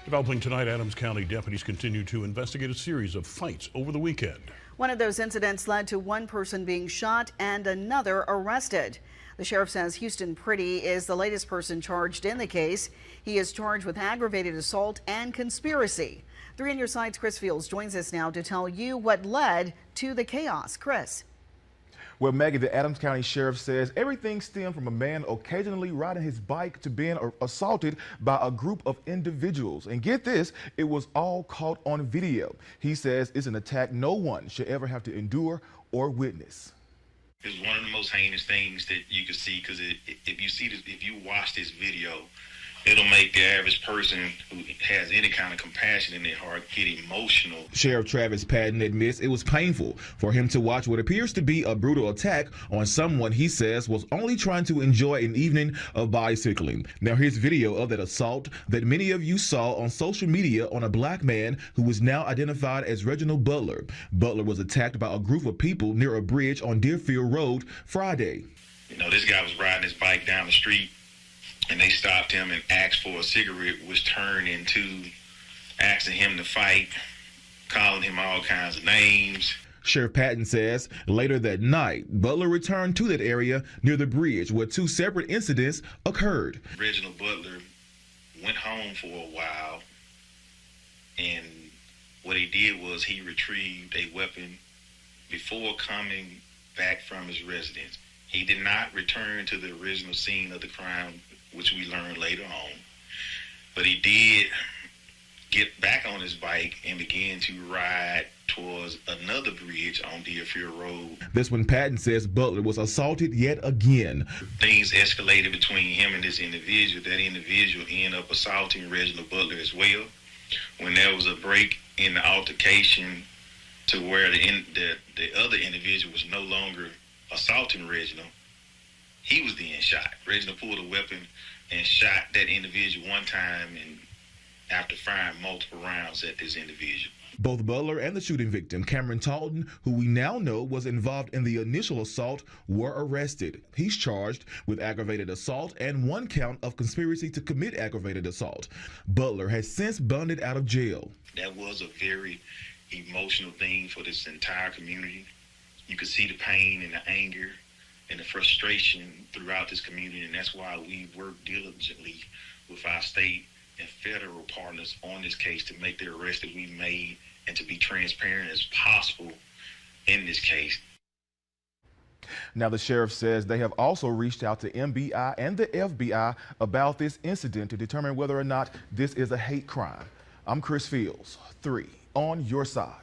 Developing tonight, Adams County deputies continue to investigate a series of fights over the weekend. One of those incidents led to one person being shot and another arrested. The sheriff says Houston Pretty is the latest person charged in the case. He is charged with aggravated assault and conspiracy. 3 on Your Side's Chris Fields joins us now to tell you what led to the chaos. Chris. Well, Maggie, the Adams County Sheriff says everything stemmed from a man occasionally riding his bike to being assaulted by a group of individuals. And get this, it was all caught on video. He says it's an attack no one should ever have to endure or witness. It's one of the most heinous things that you can see, because if you watch this video, it'll make the average person who has any kind of compassion in their heart get emotional. Sheriff Travis Patton admits it was painful for him to watch what appears to be a brutal attack on someone he says was only trying to enjoy an evening of bicycling. Now here's video of that assault that many of you saw on social media on a black man who is now identified as Reginald Butler. Butler was attacked by a group of people near a bridge on Deerfield Road Friday. You know, this guy was riding his bike down the street, and they stopped him and asked for a cigarette, which turned into asking him to fight, calling him all kinds of names. Sheriff Patton says later that night, Butler returned to that area near the bridge where 2 separate incidents occurred. Reginald Butler went home for a while, and what he did was he retrieved a weapon before coming back from his residence. He did not return to the original scene of the crime, which we learned later on, but he did get back on his bike and began to ride towards another bridge on Deerfield Road. This one, Patton says Butler was assaulted yet again. Things escalated between him and this individual. That individual ended up assaulting Reginald Butler as well. When there was a break in the altercation to where the other individual was no longer assaulting Reginald, he was then shot. Reginald pulled a weapon and shot that individual one time, and after firing multiple rounds at this individual. Both Butler and the shooting victim, Cameron Talton, who we now know was involved in the initial assault, were arrested. He's charged with aggravated assault and 1 count of conspiracy to commit aggravated assault. Butler has since bonded out of jail. That was a very emotional thing for this entire community. You could see the pain and the anger and the frustration throughout this community, and that's why we work diligently with our state and federal partners on this case to make the arrest that we made and to be transparent as possible in this case. Now the sheriff says they have also reached out to MBI and the FBI about this incident to determine whether or not this is a hate crime. I'm Chris Fields, 3 on Your Side.